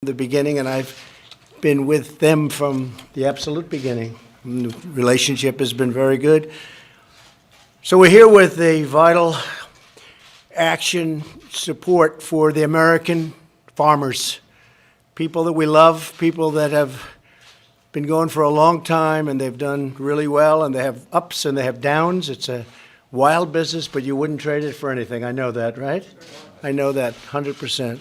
the beginning, and I've been with them from the absolute beginning. The relationship has been very good. So we're here with a vital action support for the American farmers, people that we love, people that have been going for a long time, and they've done really well, and they have ups and they have downs. It's a wild business, but you wouldn't trade it for anything. I know that, right? I know that 100%.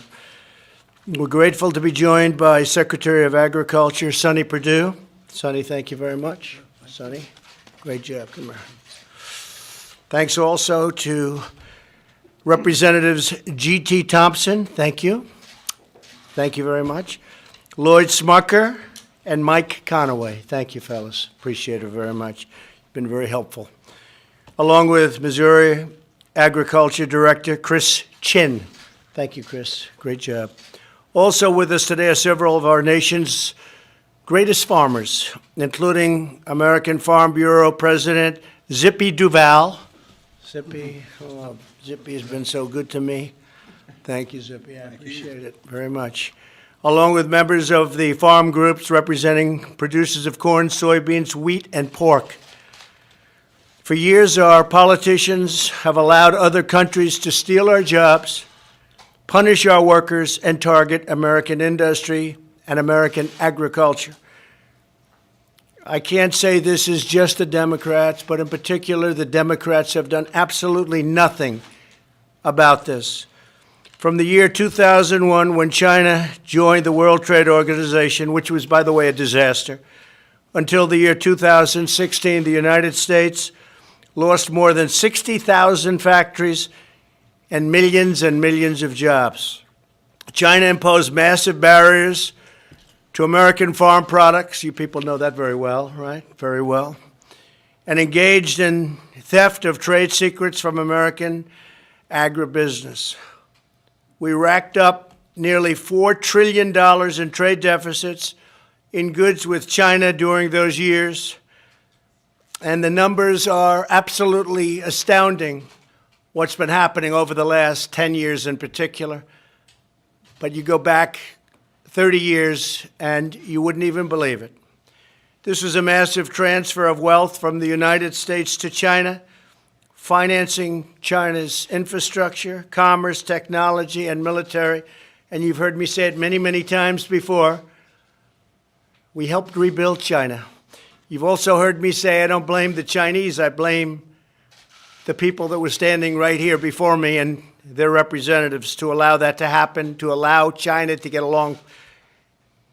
We're grateful to be joined by Secretary of Agriculture, Sonny Perdue. Sonny, thank you very much. Sonny, great job. Come here. Thanks also to Representatives G.T. Thompson. Thank you. Thank you very much. Lloyd Smucker and Mike Conaway. Thank you, fellas. Appreciate it very much. You've been very helpful. Along with Missouri Agriculture Director Chris Chin. Thank you, Chris. Great job. Also with us today are several of our nation's greatest farmers, including American Farm Bureau President Zippy Duval. Zippy, oh, Zippy has been so good to me. Thank you, Zippy. I appreciate it very much. Along with members of the farm groups representing producers of corn, soybeans, wheat, and pork. For years, our politicians have allowed other countries to steal our jobs, punish our workers, and target American industry and American agriculture. I can't say this is just the Democrats, but in particular, the Democrats have done absolutely nothing about this. From the year 2001, when China joined the World Trade Organization, which was, by the way, a disaster, until the year 2016, the United States lost more than 60,000 factories and millions of jobs. China imposed massive barriers to American farm products. You people know that very well, right? Very well. And engaged in theft of trade secrets from American agribusiness. We racked up nearly $4 trillion in trade deficits in goods with China during those years. And the numbers are absolutely astounding, what's been happening over the last 10 years in particular. But you go back 30 years and you wouldn't even believe it. This was a massive transfer of wealth from the United States to China, financing China's infrastructure, commerce, technology, and military. And you've heard me say it many, many times before. We helped rebuild China. You've also heard me say I don't blame the Chinese, I blame the people that were standing right here before me and their representatives to allow that to happen, to allow China to get along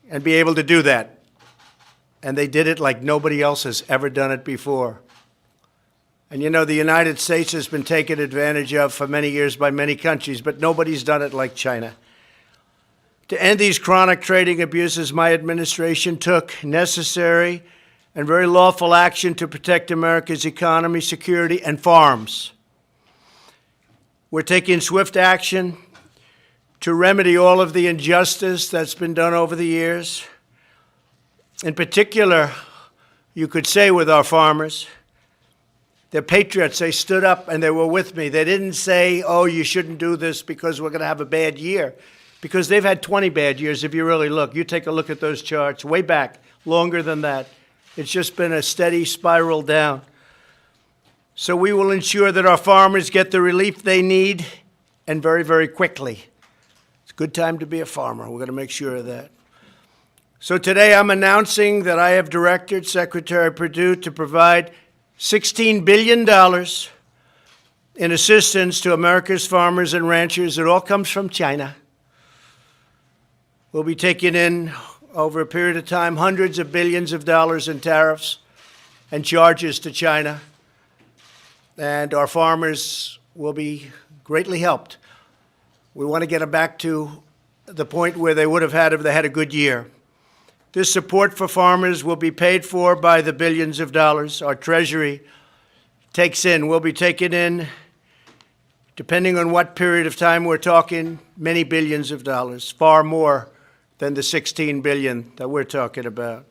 and be able to do that. And they did it like nobody else has ever done it before. And you know, the United States has been taken advantage of for many years by many countries, but nobody's done it like China. To end these chronic trading abuses, my administration took necessary and very lawful action to protect America's economy, security, and farms. We're taking swift action to remedy all of the injustice that's been done over the years. In particular, you could say with our farmers, they're patriots. They stood up and they were with me. They didn't say, oh, you shouldn't do this because we're going to have a bad year. Because they've had 20 bad years if you really look. You take a look at those charts way back, longer than that. It's just been a steady spiral down. So we will ensure that our farmers get the relief they need and very, very quickly. It's a good time to be a farmer. We're going to make sure of that. So today I'm announcing that I have directed Secretary Perdue to provide $16 billion in assistance to America's farmers and ranchers. It all comes from China. We'll be taking in, over a period of time, hundreds of billions of dollars in tariffs and charges to China. And our farmers will be greatly helped. We want to get them back to the point where they would have had if they had a good year. This support for farmers will be paid for by the billions of dollars our Treasury takes in. We'll be taking in, depending on what period of time we're talking, many billions of dollars, far more than the $16 billion that we're talking about.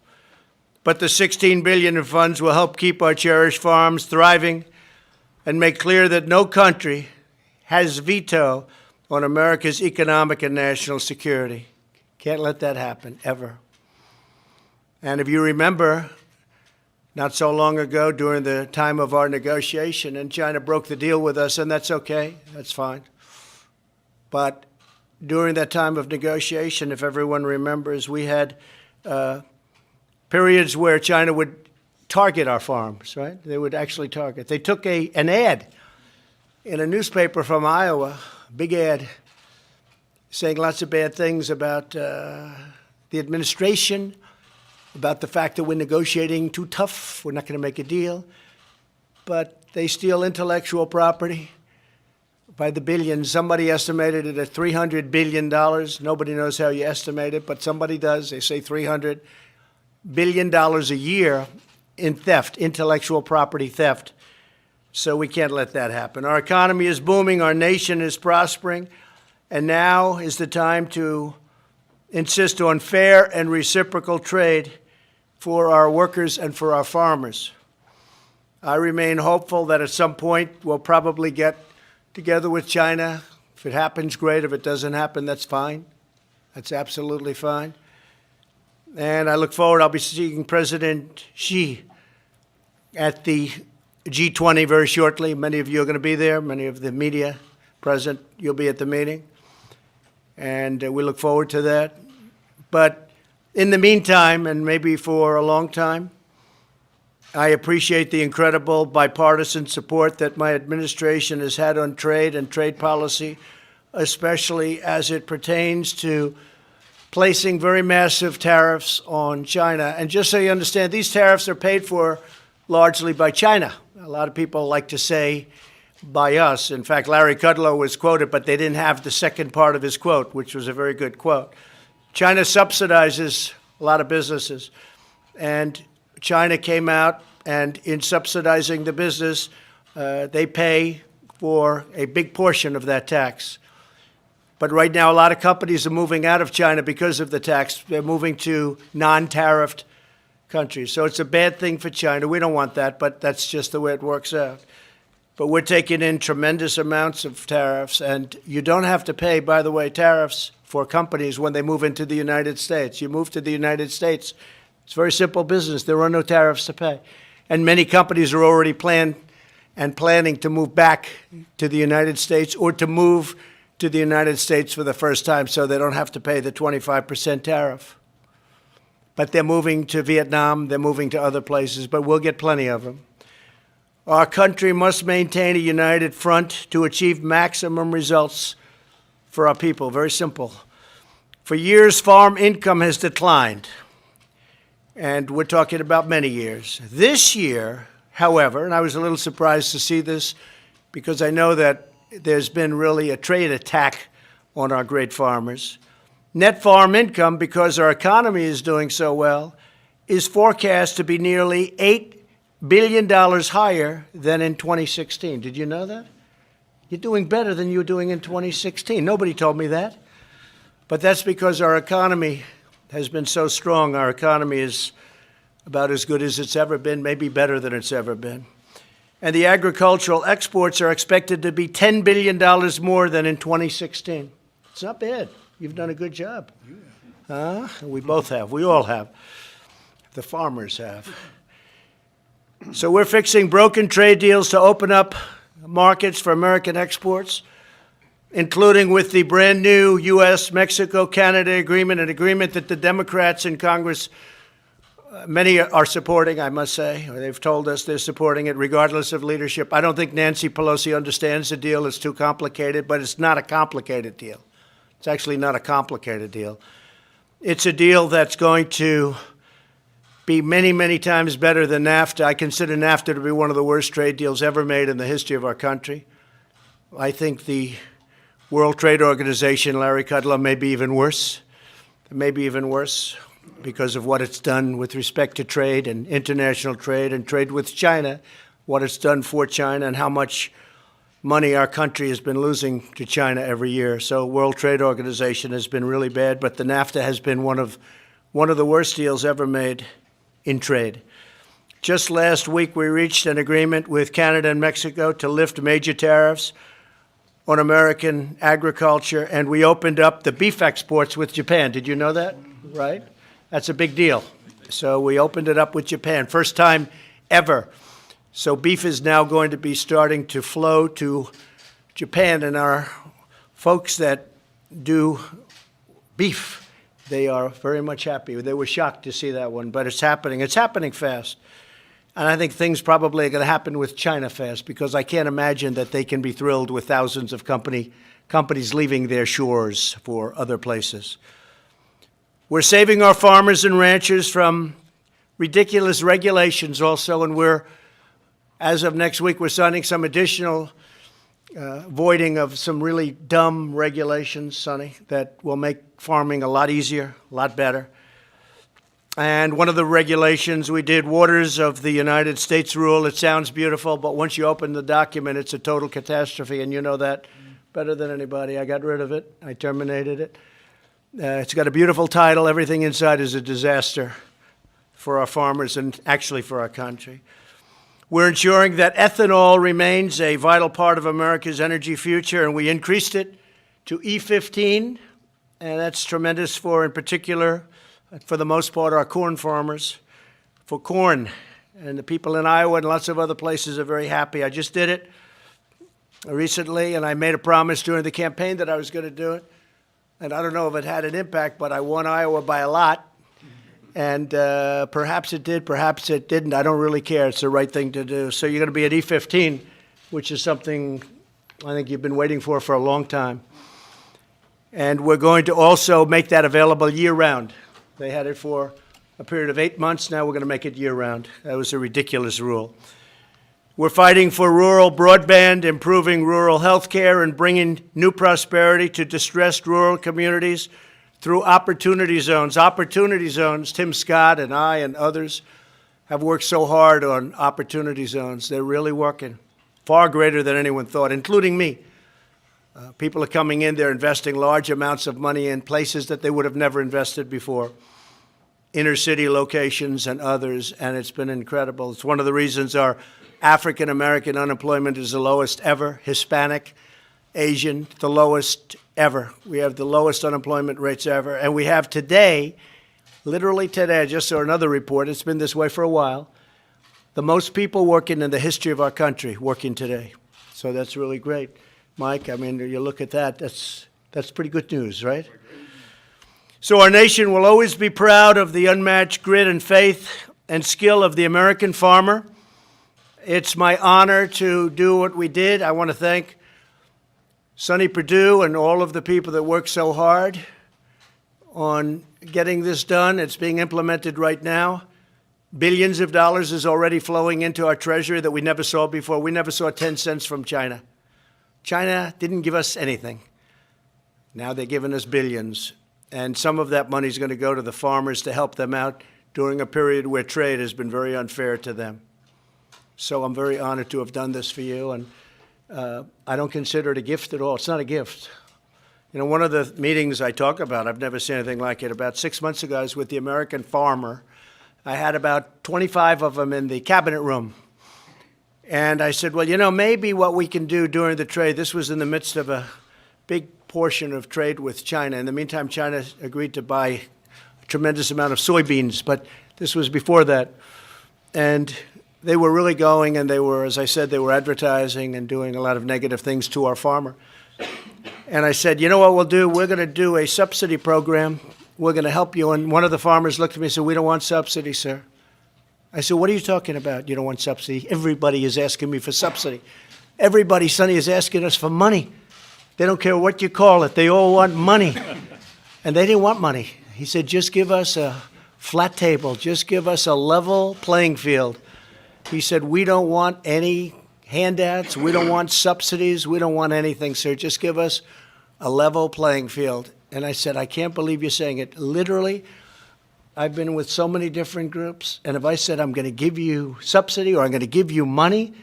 But the $16 billion in funds will help keep our cherished farms thriving and make clear that no country has veto on America's economic and national security. Can't let that happen, ever. And if you remember, not so long ago, during the time of our negotiation, and China broke the deal with us, and that's okay, that's fine. But during that time of negotiation, if everyone remembers, we had periods where China would target our farms, right? They would actually target. They took an ad in a newspaper from Iowa, big ad, saying lots of bad things about the administration, about the fact that we're negotiating too tough, we're not going to make a deal. But they steal intellectual property by the billions. Somebody estimated it at $300 billion. Nobody knows how you estimate it, but somebody does. They say $300 billion a year in theft, intellectual property theft. So we can't let that happen. Our economy is booming, our nation is prospering, and now is the time to insist on fair and reciprocal trade for our workers and for our farmers. I remain hopeful that at some point we'll probably get together with China. If it happens, great. If it doesn't happen, that's fine. That's absolutely fine. And I look forward, I'll be seeing President Xi at the G20 very shortly. Many of you are going to be there. Many of the media present, you'll be at the meeting. And we look forward to that. But in the meantime, and maybe for a long time, I appreciate the incredible bipartisan support that my administration has had on trade and trade policy, especially as it pertains to placing very massive tariffs on China. And just so you understand, these tariffs are paid for largely by China. A lot of people like to say by us. In fact, Larry Kudlow was quoted, but they didn't have the second part of his quote, which was a very good quote. China subsidizes a lot of businesses, and China came out, and in subsidizing the business, they pay for a big portion of that tax. But right now, a lot of companies are moving out of China because of the tax. They're moving to non-tariffed countries. So it's a bad thing for China. We don't want that, but that's just the way it works out. But we're taking in tremendous amounts of tariffs, and you don't have to pay, by the way, tariffs for companies when they move into the United States. You move to the United States, it's very simple business. There are no tariffs to pay. And many companies are already planning to move back to the United States or to move to the United States for the first time so they don't have to pay the 25% tariff. But they're moving to Vietnam, they're moving to other places, but we'll get plenty of them. Our country must maintain a united front to achieve maximum results for our people. Very simple. For years, farm income has declined, and we're talking about many years. This year, however, and I was a little surprised to see this because I know that there's been really a trade attack on our great farmers. Net farm income, because our economy is doing so well, is forecast to be nearly $8 billion higher than in 2016. Did you know that? You're doing better than you were doing in 2016. Nobody told me that. But that's because our economy has been so strong. Our economy is about as good as it's ever been, maybe better than it's ever been. And the agricultural exports are expected to be $10 billion more than in 2016. It's not bad. You've done a good job. We both have. We all have. The farmers have. So we're fixing broken trade deals to open up markets for American exports, including with the brand new U.S., Mexico, Canada agreement, an agreement that the Democrats in Congress, many are supporting, I must say. They've told us they're supporting it regardless of leadership. I don't think Nancy Pelosi understands the deal. It's too complicated, but it's not a complicated deal. It's actually not a complicated deal. It's a deal that's going to be many, many times better than NAFTA. I consider NAFTA to be one of the worst trade deals ever made in the history of our country. I think the World Trade Organization, Larry Kudlow, may be even worse. Maybe even worse because of what it's done with respect to trade and international trade and trade with China, what it's done for China and how much money our country has been losing to China every year. So World Trade Organization has been really bad, but the NAFTA has been one of the worst deals ever made in trade. Just last week, we reached an agreement with Canada and Mexico to lift major tariffs on American agriculture, and we opened up the beef exports with Japan. Did you know that? Right? That's a big deal. So we opened it up with Japan, first time ever. So beef is now going to be starting to flow to Japan, and our folks that do beef, they are very much happy. They were shocked to see that one, but it's happening. It's happening fast. And I think things probably are going to happen with China fast, because I can't imagine that they can be thrilled with thousands of companies leaving their shores for other places. We're saving our farmers and ranchers from ridiculous regulations also, and as of next week, we're signing some additional voiding of some really dumb regulations, Sonny, that will make farming a lot easier, a lot better. And one of the regulations we did, Waters of the United States rule. It sounds beautiful, but once you open the document, it's a total catastrophe, and you know that better than anybody. I got rid of it. I terminated it. It's got a beautiful title. Everything inside is a disaster for our farmers and actually for our country. We're ensuring that ethanol remains a vital part of America's energy future, and we increased it to E15, and that's tremendous for, in particular, for the most part, our corn farmers, for corn. And the people in Iowa and lots of other places are very happy. I just did it recently, and I made a promise during the campaign that I was going to do it. And I don't know if it had an impact, but I won Iowa by a lot. And perhaps it did, perhaps it didn't. I don't really care. It's the right thing to do. So you're going to be at E15, which is something I think you've been waiting for a long time. And we're going to also make that available year-round. They had it for a period of 8 months. Now we're going to make it year-round. That was a ridiculous rule. We're fighting for rural broadband, improving rural health care, and bringing new prosperity to distressed rural communities through opportunity zones. Opportunity zones, Tim Scott and I and others have worked so hard on opportunity zones. They're really working, far greater than anyone thought, including me. People are coming in, they're investing large amounts of money in places that they would have never invested before, inner city locations and others, and it's been incredible. It's one of the reasons our African-American unemployment is the lowest ever, Hispanic, Asian, the lowest ever. We have the lowest unemployment rates ever, and we have today, literally today, I just saw another report, it's been this way for a while, the most people working in the history of our country working today. So that's really great. Mike, I mean, you look at that, that's pretty good news, right? So our nation will always be proud of the unmatched grit and faith and skill of the American farmer. It's my honor to do what we did. I want to thank Sonny Perdue and all of the people that worked so hard on getting this done. It's being implemented right now. Billions of dollars is already flowing into our treasury that we never saw before. We never saw 10 cents from China. China didn't give us anything. Now they're giving us billions. And some of that money is going to go to the farmers to help them out during a period where trade has been very unfair to them. So I'm very honored to have done this for you. And I don't consider it a gift at all. It's not a gift. You know, one of the meetings I talk about, I've never seen anything like it. About 6 months ago, I was with the American farmer. I had about 25 of them in the cabinet room. And I said, well, you know, maybe what we can do during the trade, this was in the midst of a big portion of trade with China. In the meantime, China agreed to buy a tremendous amount of soybeans, but this was before that. And they were really going, and they were, as I said, they were advertising and doing a lot of negative things to our farmer. And I said, you know what we'll do? We're going to do a subsidy program. We're going to help you. And one of the farmers looked at me and said, we don't want subsidy, sir. I said, what are you talking about? You don't want subsidy? Everybody is asking me for subsidy. Everybody, Sonny, is asking us for money. They don't care what you call it. They all want money. And they didn't want money. He said, just give us a flat table. Just give us a level playing field. He said, we don't want any handouts. We don't want subsidies. We don't want anything, sir. Just give us a level playing field. And I said, I can't believe you're saying it. Literally, I've been with so many different groups, and if I said I'm going to give you subsidy or I'm going to give you money,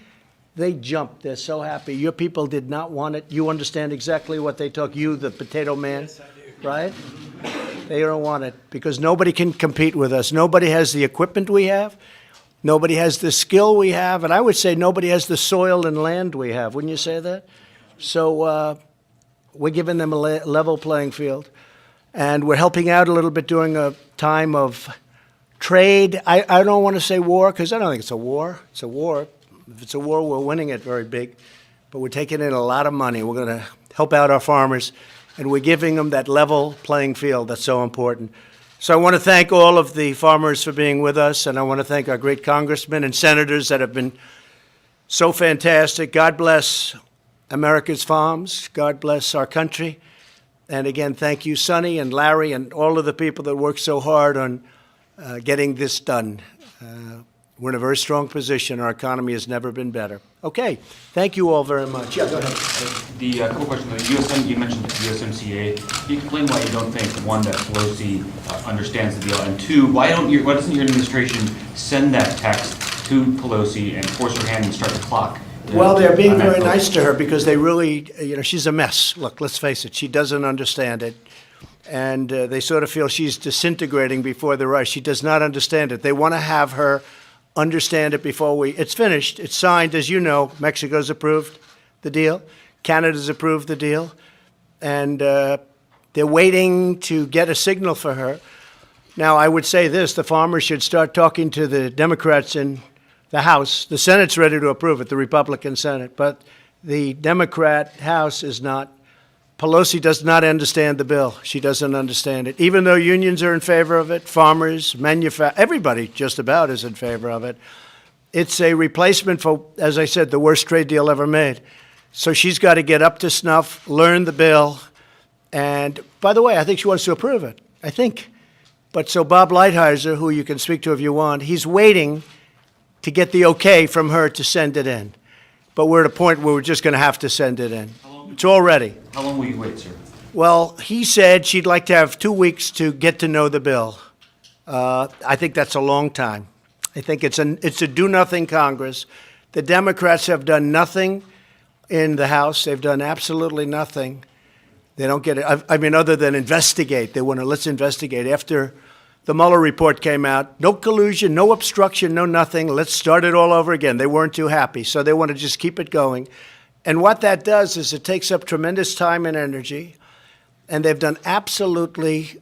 they jumped. They're so happy. Your people did not want it. You understand exactly what they took. You, the potato man, yes, I do. Right? They don't want it because nobody can compete with us. Nobody has the equipment we have. Nobody has the skill we have. And I would say nobody has the soil and land we have. Wouldn't you say that? So we're giving them a level playing field. And we're helping out a little bit during a time of trade. I don't want to say war, because I don't think it's a war. It's a war. If it's a war, we're winning it very big. But we're taking in a lot of money. We're going to help out our farmers, and we're giving them that level playing field that's so important. So I want to thank all of the farmers for being with us, and I want to thank our great congressmen and senators that have been so fantastic. God bless America's farms. God bless our country. And again, thank you, Sonny and Larry, and all of the people that worked so hard on getting this done. We're in a very strong position. Our economy has never been better. Okay, thank you all very much. Yeah, go ahead. The couple questions. You mentioned USMCA. Can you explain why you don't think, one, that Pelosi understands the deal, and two, why doesn't your administration send that text to Pelosi and force her hand and start the clock? Well, they're being very nice to her because they really, she's a mess. Look, let's face it, she doesn't understand it. And they sort of feel she's disintegrating before the rush. She does not understand it. They want to have her understand it before it's finished. It's signed, as you know. Mexico's approved the deal. Canada's approved the deal. And they're waiting to get a signal for her. Now, I would say this, the farmers should start talking to the Democrats in the House. The Senate's ready to approve it, the Republican Senate. But the Democrat House is not. Pelosi does not understand the bill. She doesn't understand it. Even though unions are in favor of it, farmers, everybody just about is in favor of it. It's a replacement for, as I said, the worst trade deal ever made. So she's got to get up to snuff, learn the bill. And by the way, I think she wants to approve it. I think. But so Bob Lighthizer, who you can speak to if you want, he's waiting to get the okay from her to send it in. But we're at a point where we're just going to have to send it in. It's all ready. How long will you wait, sir? Well, he said she'd like to have 2 weeks to get to know the bill. I think that's a long time. I think it's a do-nothing Congress. The Democrats have done nothing in the House. They've done absolutely nothing. They don't get it. I mean, other than investigate. They want to, let's investigate. After the Mueller report came out, no collusion, no obstruction, no nothing. Let's start it all over again. They weren't too happy, so they want to just keep it going. And what that does is it takes up tremendous time and energy, and they've done absolutely,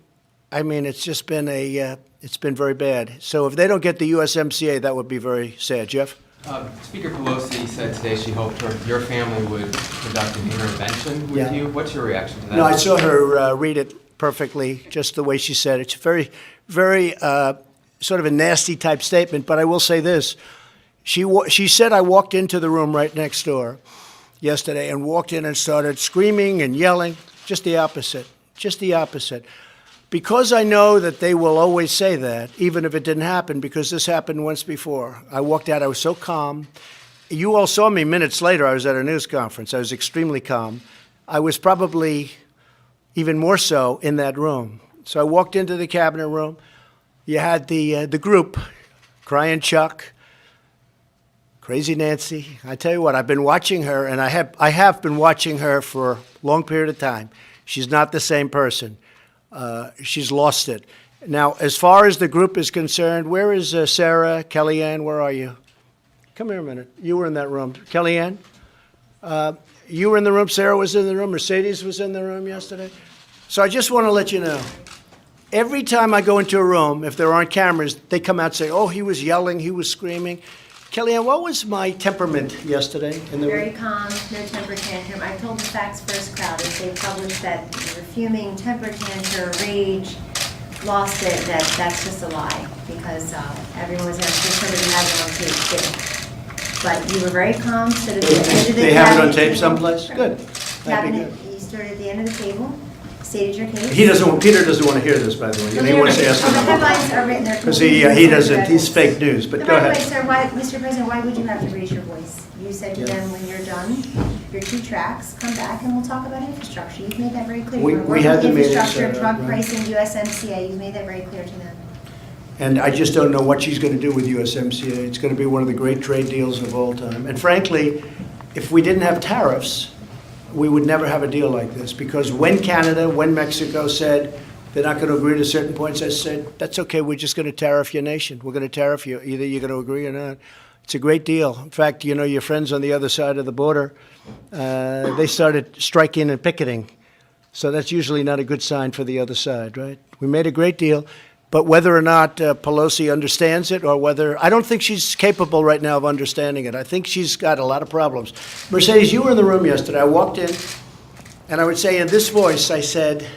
I mean, it's just been it's been very bad. So if they don't get the USMCA, that would be very sad. Jeff? Speaker Pelosi said today she hoped your family would conduct an intervention with you. What's your reaction to that? No, I saw her read it perfectly, just the way she said it. It's very, very sort of a nasty type statement, but I will say this. She said I walked into the room right next door yesterday and walked in and started screaming and yelling. Just the opposite. Just the opposite. Because I know that they will always say that, even if it didn't happen, because this happened once before. I walked out, I was so calm. You all saw me minutes later. I was at a news conference. I was extremely calm. I was probably even more so in that room. So I walked into the cabinet room. You had the group, Crying Chuck, Crazy Nancy. I tell you what, I've been watching her, and I have been watching her for a long period of time. She's not the same person. She's lost it. Now, as far as the group is concerned, where is Sarah, Kellyanne? Where are you? Come here a minute. You were in that room. Kellyanne? You were in the room. Sarah was in the room. Mercedes was in the room yesterday. So I just want to let you know, every time I go into a room, if there aren't cameras, they come out and say, oh, he was yelling, he was screaming. Kellyanne, what was my temperament yesterday? Very calm, no temper tantrum. I told the Facts First crowd as they published that you were fuming, temper tantrum, rage, lost it, that's just a lie because everyone was actually somebody had it on tape too. But you were very calm, stood at the end of the They have it on tape someplace? Good. You stood at the end of the table, stated your case. Peter doesn't want to hear this, by the way. He wants to ask the headlines are written there. because he doesn't. He's fake news. But go ahead. Sir, Mr. President, why would you have to raise your voice? You said to them, when you're done, your 2 tracks, come back and we'll talk about infrastructure. You've made that very clear. We had the meeting infrastructure, set up, drug right? pricing, USMCA. You've made that very clear to them. And I just don't know what she's going to do with USMCA. It's going to be one of the great trade deals of all time. And frankly, if we didn't have tariffs, we would never have a deal like this. Because when Mexico said they're not going to agree to certain points, I said, that's okay, we're just going to tariff your nation. We're going to tariff you. Either you're going to agree or not. It's a great deal. In fact, you know, your friends on the other side of the border, they started striking and picketing. So that's usually not a good sign for the other side, right? We made a great deal, but whether or not Pelosi understands it or whether, I don't think she's capable right now of understanding it. I think she's got a lot of problems. Mercedes, you were in the room yesterday. I walked in, and I would say in this voice, I said,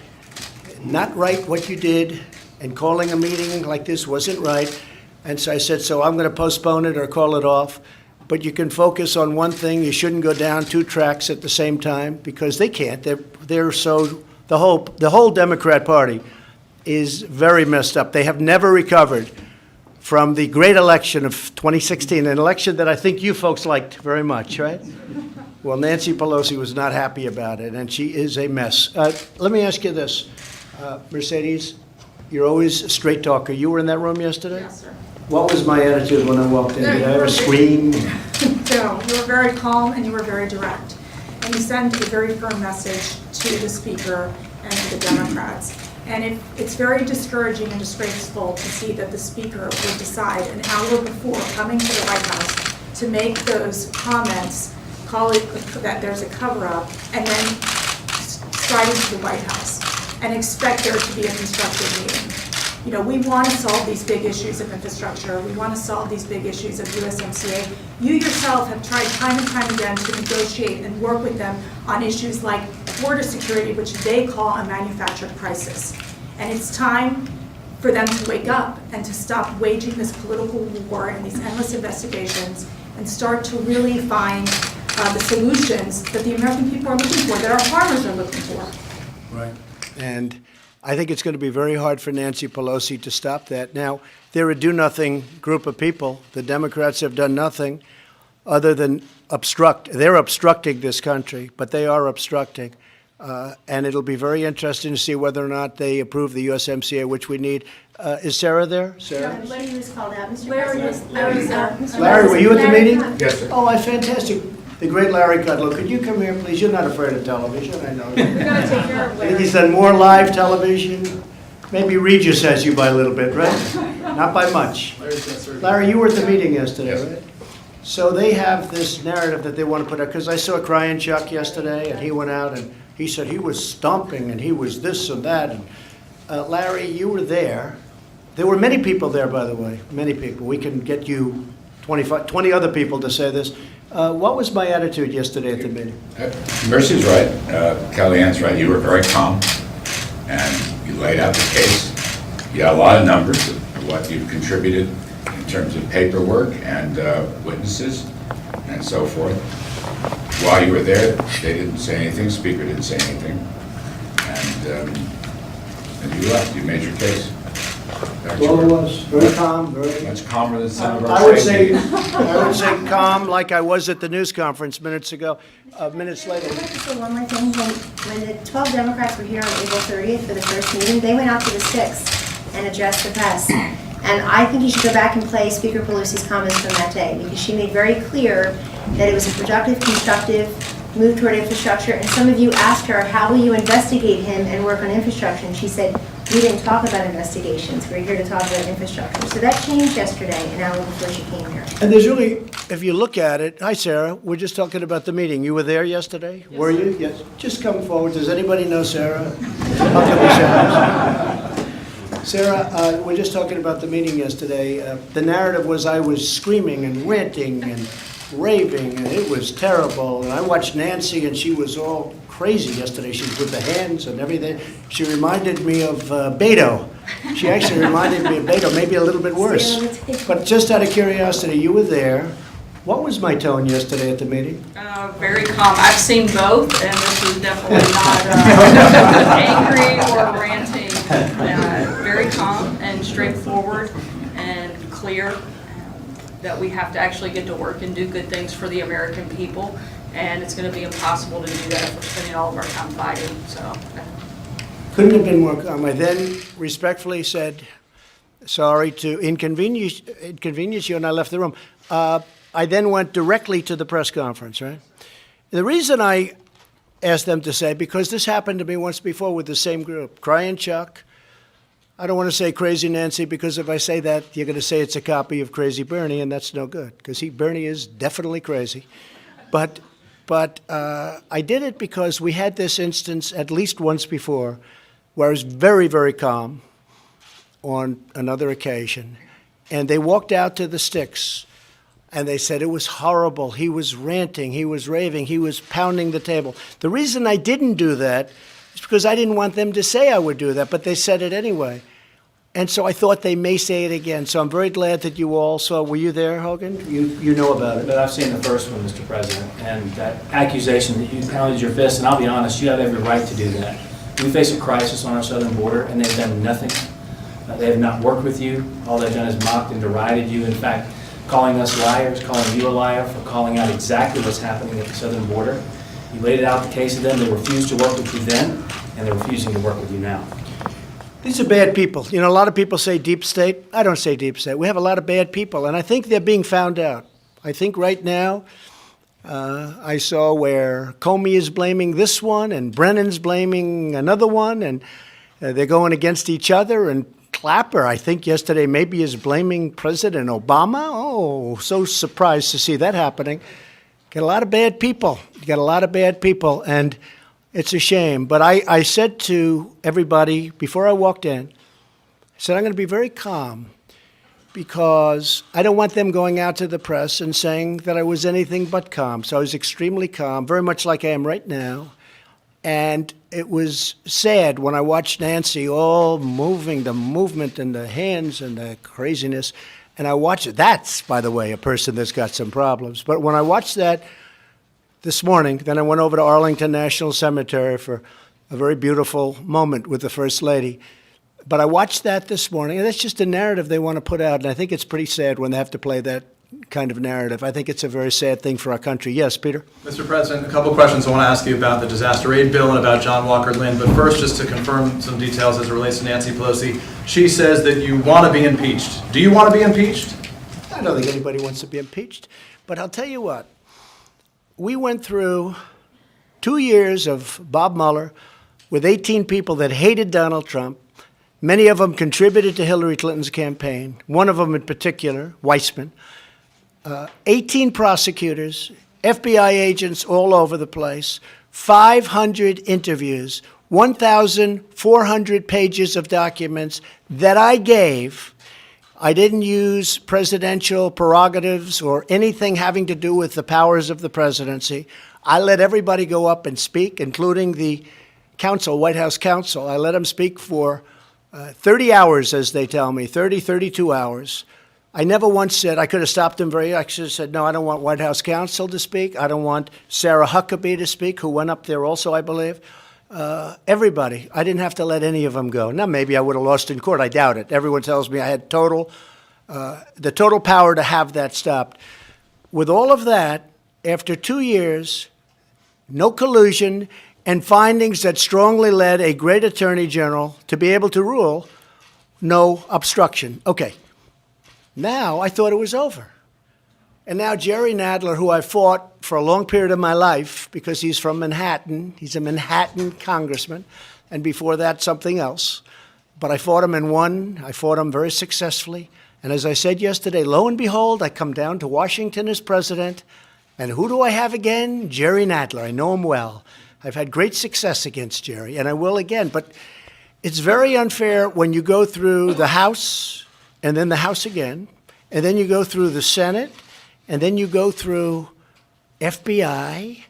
not right what you did, and calling a meeting like this wasn't right. And so I said, so I'm going to postpone it or call it off. But you can focus on one thing. You shouldn't go down two tracks at the same time because they can't. They're so, the whole Democrat Party is very messed up. They have never recovered from the great election of 2016, an election that I think you folks liked very much, right? Well, Nancy Pelosi was not happy about it, and she is a mess. Let me ask you this, Mercedes, you're always a straight talker. You were in that room yesterday? Yes, sir. What was my attitude when I walked in? No, Did I you ever were- scream? No, you were very calm and you were very direct. And you sent a very firm message to the Speaker and to the Democrats. And it's very discouraging and disgraceful to see that the Speaker would decide an hour before coming to the White House to make those comments, call it that there's a cover-up, and then stride into the White House and expect there to be a constructive meeting. You know, we want to solve these big issues of infrastructure. We want to solve these big issues of USMCA. You yourself have tried time and time again to negotiate and work with them on issues like border security, which they call a manufactured crisis. And it's time for them to wake up and to stop waging this political war and these endless investigations and start to really find the solutions that the American people are looking for, that our farmers are looking for. Right. And I think it's going to be very hard for Nancy Pelosi to stop that. Now, they're a do-nothing group of people. The Democrats have done nothing other than obstruct. They're obstructing this country, but they are obstructing. And it'll be very interesting to see whether or not they approve the USMCA, which we need. Is Sarah there? Sarah? Larry was called out, Mr. Larry President. was there. Mr. Larry, were you at the Larry, meeting? come. Yes, sir. Oh, fantastic. The great Larry Kudlow. Could you come here, please? You're not afraid of television, I know. We're going to take care of I think Larry. he's done more live television. Maybe Regis has you by a little bit, right? Not by much. Larry, you were at the meeting yesterday, Yes. right? So they have this narrative that they want to put out, because I saw Crying Chuck yesterday, and he went out and he said he was stomping and he was this and that. And Larry, you were there. There were many people there, by the way, many people. We can get you 20 other people to say this. What was my attitude yesterday at the meeting? Mercy's right. Kellyanne's right. You were very calm, and you laid out the case. You had a lot of numbers of what you've contributed in terms of paperwork and witnesses and so forth. While you were there, they didn't say anything. Speaker didn't say anything, and you left. You made your case. That's Well, it your- was very calm, very. much calmer than some of our I would say state calm like I was at the news conference minutes ago, minutes later. I'd like to say one more thing. When the 12 Democrats were here on April 30th for the first meeting, they went out to the 6th and addressed the press. And I think you should go back and play Speaker Pelosi's comments from that day, because she made very clear that it was a productive, constructive move toward infrastructure. And some of you asked her, how will you investigate him and work on infrastructure? And she said, we didn't talk about investigations. We're here to talk about infrastructure. So that changed yesterday, an hour before she came here. And there's really, if you look at it, hi Sarah, we're just talking about the meeting. You were there yesterday? Were you? Yes. Just come forward. Does anybody know Sarah? How come Sarah? Sarah, we're just talking about the meeting yesterday. The narrative was I was screaming and ranting and raving, and it was terrible. And I watched Nancy, and she was all crazy yesterday. She was with the hands and everything. She reminded me of Beto. She actually reminded me of Beto, maybe a little bit worse. But just out of curiosity, you were there. What was my tone yesterday at the meeting? Very calm. I've seen both, and this is definitely not angry or ranting. Very calm and straightforward and clear, that we have to actually get to work and do good things for the American people, and it's going to be impossible to do that if we're spending all of our time fighting. So, Couldn't have been more calm. I then respectfully said, sorry to inconvenience you, and I left the room. I then went directly to the press conference, right? The reason I asked them to say, because this happened to me once before with the same group, Crying Chuck, I don't want to say Crazy Nancy, because if I say that, you're going to say it's a copy of Crazy Bernie, and that's no good, because Bernie is definitely crazy. But I did it because we had this instance at least once before where I was very, very calm on another occasion, and they walked out to the sticks, and they said it was horrible. He was ranting, he was raving, he was pounding the table. The reason I didn't do that is because I didn't want them to say I would do that, but they said it anyway. And so I thought they may say it again. So I'm very glad that you all saw. Were you there, Hogan? You know about it. But I've seen the first one, Mr. President, and that accusation that you pounded your fist, and I'll be honest, you have every right to do that. We face a crisis on our southern border, and they've done nothing. They have not worked with you. All they've done is mocked and derided you. In fact, calling us liars, calling you a liar for calling out exactly what's happening at the southern border. You laid it out the case of them. They refused to work with you then, and they're refusing to work with you now. These are bad people. You know, a lot of people say deep state. I don't say deep state. We have a lot of bad people, and I think they're being found out. I think right now, I saw where Comey is blaming this one, and Brennan's blaming another one, and they're going against each other, and Clapper, I think yesterday, maybe is blaming President Obama. Oh, so surprised to see that happening. Got a lot of bad people. You got a lot of bad people, and it's a shame. But I said to everybody before I walked in, I said, I'm going to be very calm because I don't want them going out to the press and saying that I was anything but calm. So I was extremely calm, very much like I am right now. And it was sad when I watched Nancy all moving, the movement and the hands and the craziness. And I watched it. That's, by the way, a person that's got some problems. But when I watched that this morning, then I went over to Arlington National Cemetery for a very beautiful moment with the First Lady. But I watched that this morning, and that's just a narrative they want to put out. And I think it's pretty sad when they have to play that kind of narrative. I think it's a very sad thing for our country. Yes, Peter? Mr. President, a couple of questions I want to ask you about the disaster aid bill and about John Walker Lynn. But first, just to confirm some details as it relates to Nancy Pelosi. She says that you want to be impeached. Do you want to be impeached? I don't think anybody wants to be impeached. But I'll tell you what. We went through 2 years of Bob Mueller with 18 people that hated Donald Trump. Many of them contributed to Hillary Clinton's campaign. One of them in particular, Weissman. 18 prosecutors, FBI agents all over the place, 500 interviews, 1,400 pages of documents that I gave. I didn't use presidential prerogatives or anything having to do with the powers of the presidency. I let everybody go up and speak, including the counsel, White House counsel. I let them speak for 30 hours, as they tell me, 32 hours. I never once said, I could have stopped them I should have said, no, I don't want White House counsel to speak. I don't want Sarah Huckabee to speak, who went up there also, I believe. Everybody. I didn't have to let any of them go. Now, maybe I would have lost in court. I doubt it. Everyone tells me I had the total power to have that stopped. With all of that, after 2 years, no collusion, and findings that strongly led a great attorney general to be able to rule no obstruction. Okay. Now I thought it was over. And now Jerry Nadler, who I fought for a long period of my life because he's from Manhattan, he's a Manhattan congressman, and before that something else. But I fought him and won. I fought him very successfully. And as I said yesterday, lo and behold, I come down to Washington as president. And who do I have again? Jerry Nadler. I know him well. I've had great success against Jerry, and I will again. But it's very unfair when you go through the House, and then the House again, and then you go through the Senate, and then you go through FBI.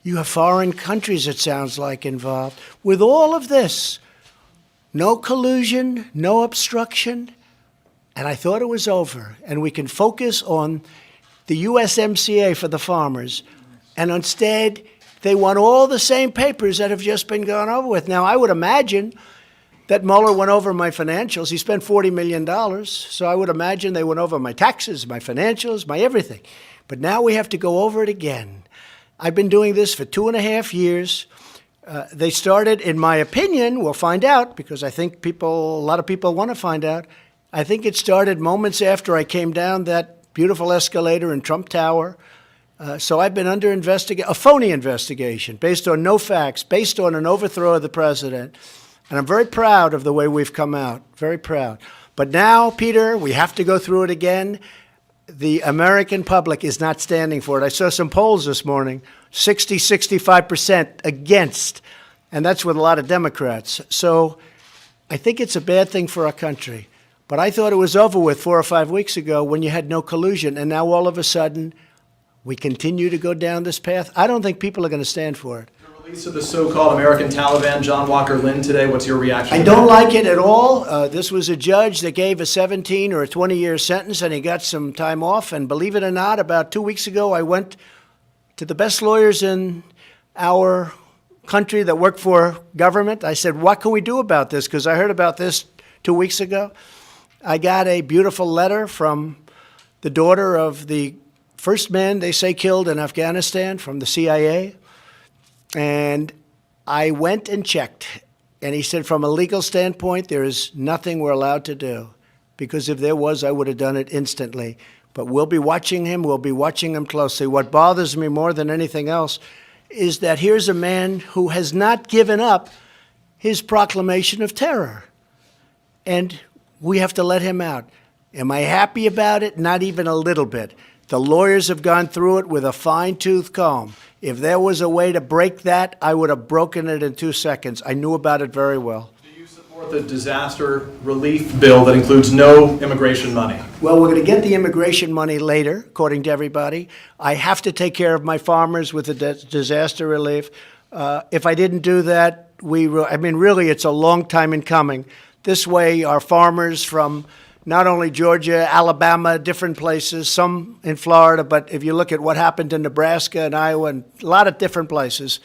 You have foreign countries, it sounds like, involved. With all of this, no collusion, no obstruction, and I thought it was over. And we can focus on the USMCA for the farmers. And instead, they want all the same papers that have just been gone over with. Now, I would imagine that Mueller went over my financials. He spent $40 million, so I would imagine they went over my taxes, my financials, my everything. But now we have to go over it again. I've been doing this for 2.5 years. They started, in my opinion, we'll find out, because I think a lot of people want to find out. I think it started moments after I came down that beautiful escalator in Trump Tower. So I've been under a phony investigation based on no facts, based on an overthrow of the president. And I'm very proud of the way we've come out, very proud. But now, Peter, we have to go through it again. The American public is not standing for it. I saw some polls this morning, 65% against, and that's with a lot of Democrats. So I think it's a bad thing for our country. But I thought it was over with 4 or 5 weeks ago when you had no collusion, and now all of a sudden, we continue to go down this path. I don't think people are going to stand for it. The release of the so-called American Taliban, John Walker Lynn, today, what's your reaction? I don't like it at all. This was a judge that gave a 17 or a 20-year sentence, and he got some time off. And believe it or not, about 2 weeks ago, I went to the best lawyers in our country that work for government. I said, what can we do about this? Because I heard about this 2 weeks ago. I got a beautiful letter from the daughter of the first man they say killed in Afghanistan from the CIA. And I went and checked. And he said, from a legal standpoint, there is nothing we're allowed to do. Because if there was, I would have done it instantly. But we'll be watching him. We'll be watching him closely. What bothers me more than anything else is that here's a man who has not given up his proclamation of terror. And we have to let him out. Am I happy about it? Not even a little bit. The lawyers have gone through it with a fine-tooth comb. If there was a way to break that, I would have broken it in 2 seconds. I knew about it very well. Do you support the disaster relief bill that includes no immigration money? Well, we're going to get the immigration money later, according to everybody. I have to take care of my farmers with the disaster relief. If I didn't do that, really, it's a long time in coming. This way, our farmers from not only Georgia, Alabama, different places, some in Florida, but if you look at what happened in Nebraska and Iowa and a lot of different places,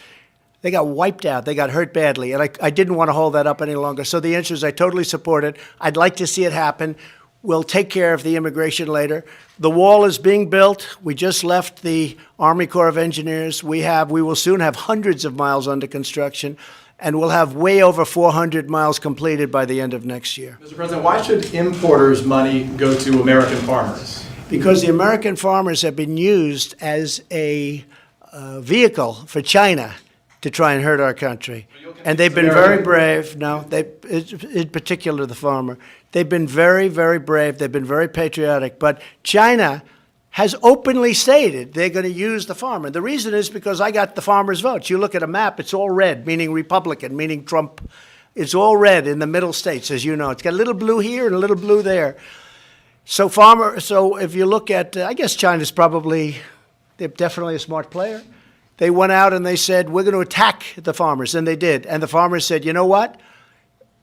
they got wiped out. They got hurt badly. And I didn't want to hold that up any longer. So the answer is I totally support it. I'd like to see it happen. We'll take care of the immigration later. The wall is being built. We just left the Army Corps of Engineers. We will soon have hundreds of miles under construction. And we'll have way over 400 miles completed by the end of next year. Mr. President, why should importers' money go to American farmers? Because the American farmers have been used as a vehicle for China to try and hurt our country. And they've been very brave. No, in particular the farmer. They've been very, very brave. They've been very patriotic. But China has openly stated they're going to use the farmer. The reason is because I got the farmers' votes. You look at a map, it's all red, meaning Republican, meaning Trump. It's all red in the middle states, as you know. It's got a little blue here and a little blue there. So if you look at, I guess China's they're definitely a smart player. They went out and they said, we're going to attack the farmers, and they did. And the farmers said, you know what?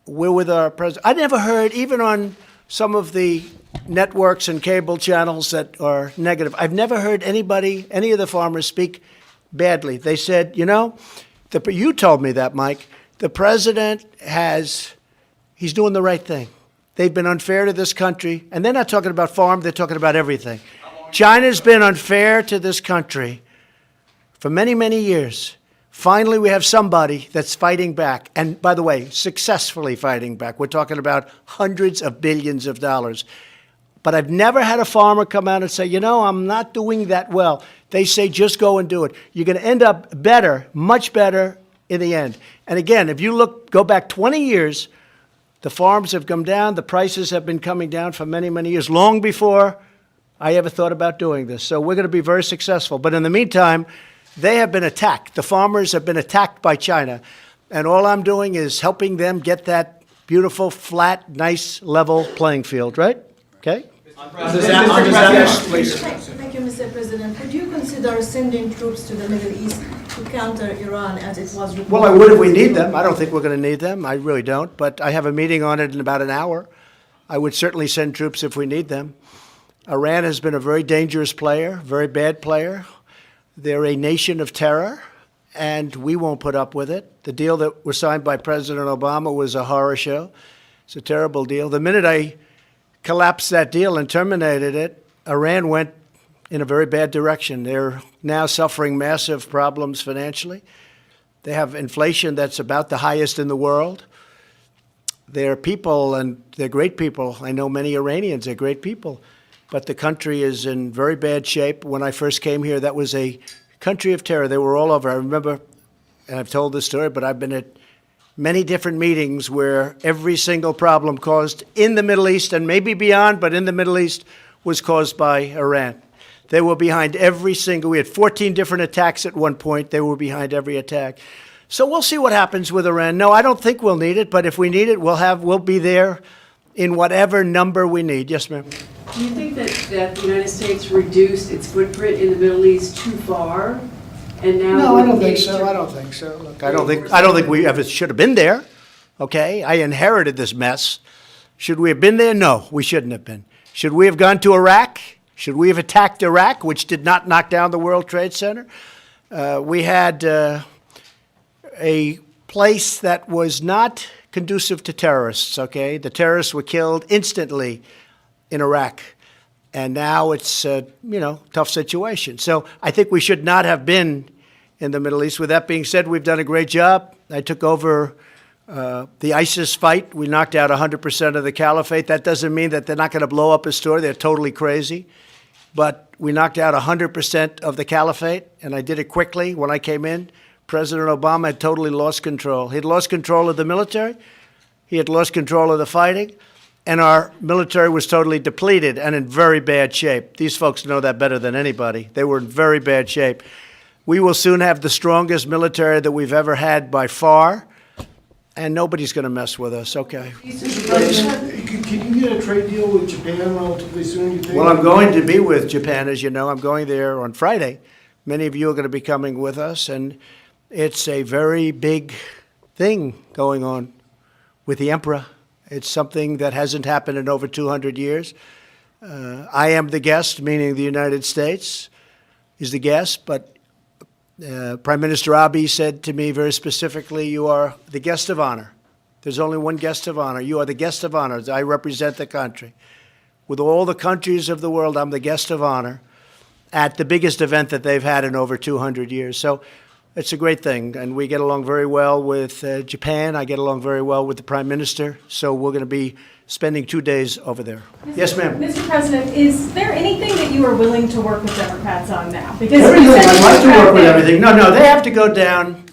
We're with our president. I never heard, even on some of the networks and cable channels that are negative, I've never heard any of the farmers speak badly. They said, you told me that, Mike, the president he's doing the right thing. They've been unfair to this country, and they're not talking about farm, they're talking about everything. China's been unfair to this country for many, many years. Finally, we have somebody that's fighting back. And by the way, successfully fighting back. We're talking about hundreds of billions of dollars. But I've never had a farmer come out and say, I'm not doing that well. They say, just go and do it. You're going to end up better, much better in the end. And again, if you go back 20 years, the farms have come down. The prices have been coming down for many, many years, long before I ever thought about doing this. So we're going to be very successful. But in the meantime, they have been attacked. The farmers have been attacked by China. And all I'm doing is helping them get that beautiful, flat, nice, level playing field, right? Okay? Thank you, Mr. President. Would you consider sending troops to the Middle East to counter Iran as it was reported? Well, I would if we need them. I don't think we're going to need them. I really don't. But I have a meeting on it in about an hour. I would certainly send troops if we need them. Iran has been a very dangerous player, very bad player. They're a nation of terror, and we won't put up with it. The deal that was signed by President Obama was a horror show. It's a terrible deal. The minute I collapsed that deal and terminated it, Iran went in a very bad direction. They're now suffering massive problems financially. They have inflation that's about the highest in the world. They're people, and they're great people. I know many Iranians, they're great people. But the country is in very bad shape. When I first came here, that was a country of terror. They were all over. I remember, and I've told this story, but I've been at many different meetings where every single problem caused in the Middle East, and maybe beyond, but in the Middle East, was caused by Iran. They were behind every single, we had 14 different attacks at one point. They were behind every attack. So we'll see what happens with Iran. No, I don't think we'll need it, but if we need it, we'll be there in whatever number we need. Yes, ma'am. Do you think that the United States reduced its footprint in the Middle East too far? And now No, I don't think so. I don't think so. Look, I don't think we ever should have been there. Okay, I inherited this mess. Should we have been there? No, we shouldn't have been. Should we have gone to Iraq? Should we have attacked Iraq, which did not knock down the World Trade Center? We had a place that was not conducive to terrorists, okay? The terrorists were killed instantly in Iraq. And now it's a, tough situation. So I think we should not have been in the Middle East. With that being said, we've done a great job. I took over the ISIS fight. We knocked out 100% of the caliphate. That doesn't mean that they're not going to blow up a store. They're totally crazy. But we knocked out 100% of the caliphate, and I did it quickly. When I came in, President Obama had totally lost control. He had lost control of the military. He had lost control of the fighting. And our military was totally depleted and in very bad shape. These folks know that better than anybody. They were in very bad shape. We will soon have the strongest military that we've ever had by far, and nobody's going to mess with us. Okay. Can you get a trade deal with Japan relatively soon, you think? Well, I'm going to be with Japan, as you know. I'm going there on Friday. Many of you are going to be coming with us, and it's a very big thing going on with the emperor. It's something that hasn't happened in over 200 years. I am the guest, meaning the United States is the guest, but Prime Minister Abe said to me very specifically, you are the guest of honor. There's only one guest of honor. You are the guest of honor. I represent the country. With all the countries of the world, I'm the guest of honor at the biggest event that they've had in over 200 years. So it's a great thing, and we get along very well with Japan. I get along very well with the Prime Minister, so we're going to be spending 2 days over there. Yes, ma'am. Mr. President, is there anything that you are willing to work with Democrats on now? Because everything. I'd like to work with everything. No, they have to go down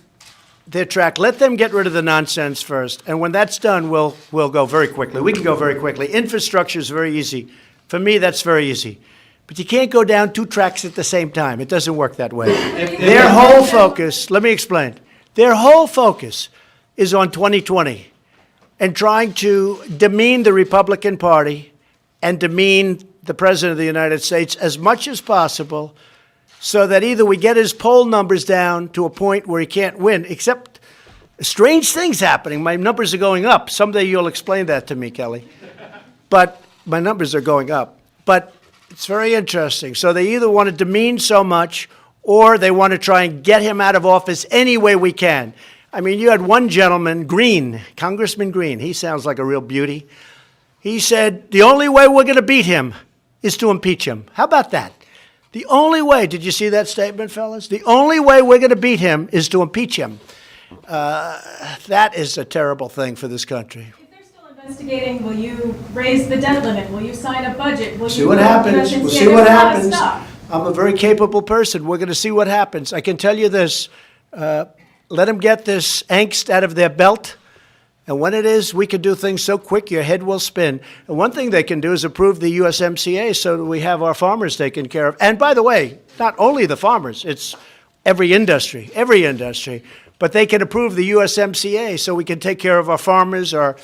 their track. Let them get rid of the nonsense first, and when that's done, we'll go very quickly. We can go very quickly. Infrastructure is very easy. For me, that's very easy. But you can't go down two tracks at the same time. It doesn't work that way. Their whole focus, let me explain, their whole focus is on 2020 and trying to demean the Republican Party and demean the President of the United States as much as possible so that either we get his poll numbers down to a point where he can't win, except strange things happening. My numbers are going up. Someday you'll explain that to me, Kelly. But my numbers are going up. But it's very interesting. So they either want to demean so much or they want to try and get him out of office any way we can. I mean, you had one gentleman, Green, Congressman Green. He sounds like a real beauty. He said, the only way we're going to beat him is to impeach him. How about that? The only way, did you see that statement, fellas? The only way we're going to beat him is to impeach him. That is a terrible thing for this country. Investigating, will you raise the debt limit? Will you sign a budget? Will See you what happens. We'll see There's what a lot of happens. stuff. I'm a very capable person. We're going to see what happens. I can tell you this. Let them get this angst out of their belt. And when it is, we can do things so quick your head will spin. And one thing they can do is approve the USMCA so that we have our farmers taken care of. And by the way, not only the farmers, it's every industry. But they can approve the USMCA so we can take care of our farmers, our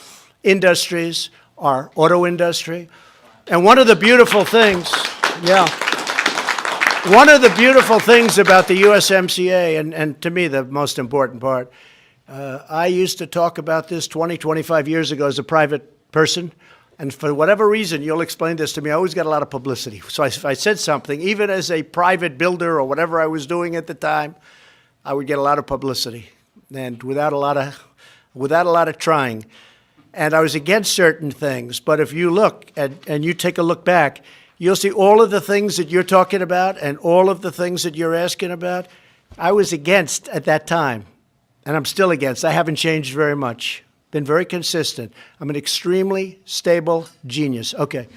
industries, our auto industry. And one of the beautiful things, one of the beautiful things about the USMCA, and to me the most important part, I used to talk about this 20, 25 years ago as a private person, and for whatever reason, you'll explain this to me, I always got a lot of publicity. So if I said something, even as a private builder or whatever I was doing at the time, I would get a lot of publicity, and without a lot of trying. And I was against certain things, but if you look and you take a look back, you'll see all of the things that you're talking about and all of the things that you're asking about, I was against at that time, and I'm still against. I haven't changed very much. Been very consistent. I'm an extremely stable genius. Okay.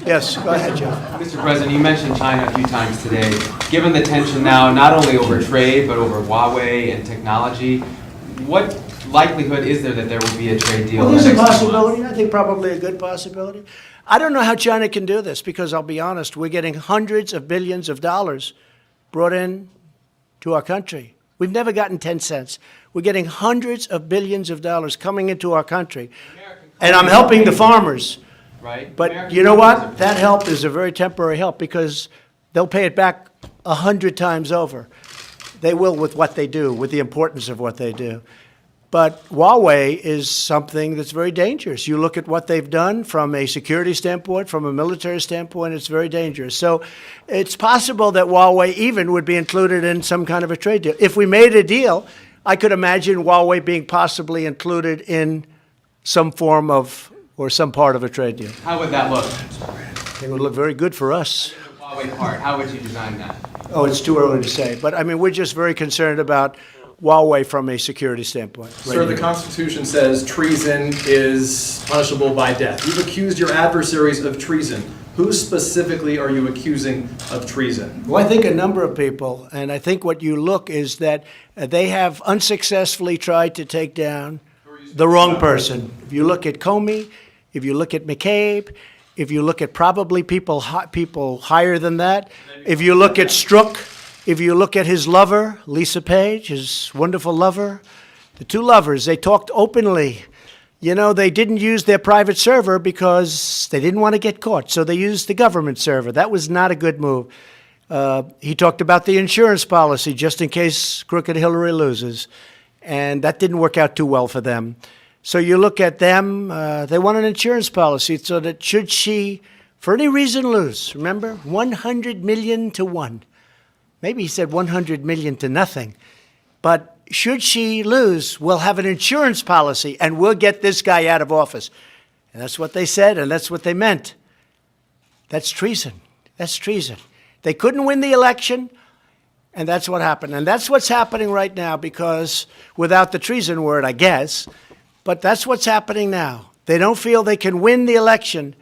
Yes, go ahead, Jeff. Mr. President, you mentioned China a few times today. Given the tension now, not only over trade, but over Huawei and technology, what likelihood is there that there will be a trade deal? Well, there's in a the next few possibility, months? I think probably a good possibility. I don't know how China can do this, because I'll be honest, we're getting hundreds of billions of dollars brought in to our country. We've never gotten 10 cents. We're getting hundreds of billions of dollars coming into our country. And I'm helping the farmers. Right? But American you know companies what? are- That help is a very temporary help, because they'll pay it back 100 times over. They will with what they do, with the importance of what they do. But Huawei is something that's very dangerous. You look at what they've done from a security standpoint, from a military standpoint, it's very dangerous. So it's possible that Huawei even would be included in some kind of a trade deal. If we made a deal, I could imagine Huawei being possibly included in some form of, or some part of a trade deal. How would that look? It would look very good for us. The Huawei part, how would you design that? Oh, it's too early to say. But I mean, we're just very concerned about Huawei from a security standpoint. Sir, the Constitution says treason is punishable by death. You've accused your adversaries of treason. Who specifically are you accusing of treason? Well, I think a number of people, and I think what you look is that they have unsuccessfully tried to take down the wrong person. If you look at Comey, if you look at McCabe, if you look at probably people higher than that, if you look at Strzok, if you look at his lover, Lisa Page, his wonderful lover, the two lovers, they talked openly. You know, they didn't use their private server because they didn't want to get caught, so they used the government server. That was not a good move. He talked about the insurance policy just in case crooked Hillary loses, and that didn't work out too well for them. So you look at them, they want an insurance policy so that should she, for any reason, lose, remember, 100 million to 1. Maybe he said 100 million to nothing. But should she lose, we'll have an insurance policy and we'll get this guy out of office. And that's what they said, and that's what they meant. That's treason. That's treason. They couldn't win the election, and that's what happened. And that's what's happening right now, because without the treason word, I guess, but that's what's happening now. They don't feel they can win the election,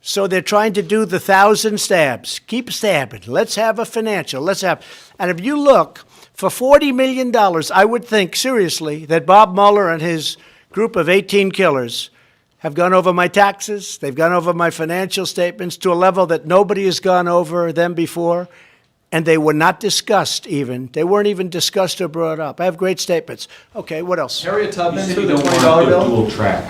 so they're trying to do the 1,000 stabs. Keep stabbing. Let's have a financial. Let's have. And if you look, for $40 million, I would think seriously that Bob Mueller and his group of 18 killers have gone over my taxes. They've gone over my financial statements to a level that nobody has gone over them before. And they were not discussed even. They weren't even discussed or brought up. I have great statements. Okay, what else? Harriet You Tubman said for you the don't want $20 to do a bill? dual track.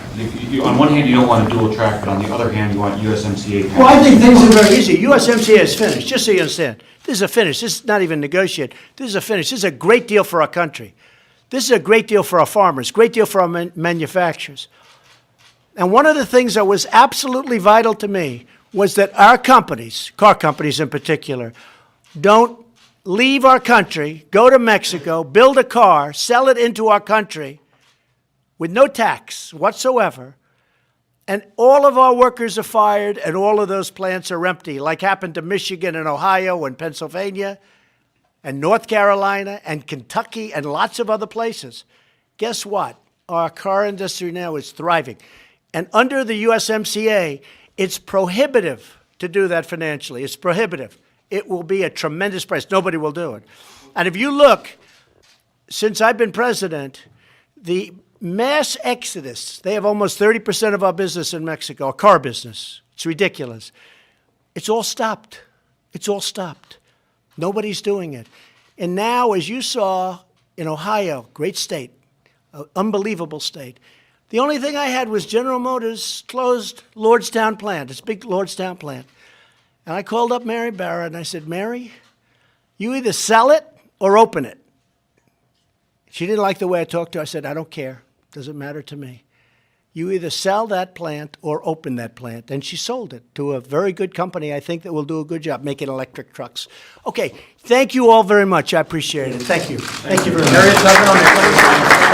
On one hand, you don't want a dual track, but on the other hand, you want USMCA. Well, I think things are very easy. USMCA is finished, just so you understand. This is a finish. This is not even negotiated. This is a finish. This is a great deal for our country. This is a great deal for our farmers, great deal for our manufacturers. And one of the things that was absolutely vital to me was that our companies, car companies in particular, don't leave our country, go to Mexico, build a car, sell it into our country with no tax whatsoever, and all of our workers are fired and all of those plants are empty, like happened to Michigan and Ohio and Pennsylvania and North Carolina and Kentucky and lots of other places. Guess what? Our car industry now is thriving. And under the USMCA, it's prohibitive to do that financially. It's prohibitive. It will be a tremendous price. Nobody will do it. And if you look, since I've been president, the mass exodus, they have almost 30% of our business in Mexico, our car business. It's ridiculous. It's all stopped. It's all stopped. Nobody's doing it. And now, as you saw in Ohio, great state, unbelievable state, the only thing I had was General Motors closed Lordstown plant, its big Lordstown plant. And I called up Mary Barra and I said, Mary, you either sell it or open it. She didn't like the way I talked to her. I said, I don't care. Doesn't matter to me. You either sell that plant or open that plant. And she sold it to a very good company, I think, that will do a good job making electric trucks. Okay, thank you all very much. I appreciate it. Thank you. Thank you very much. Harriet Tubman on the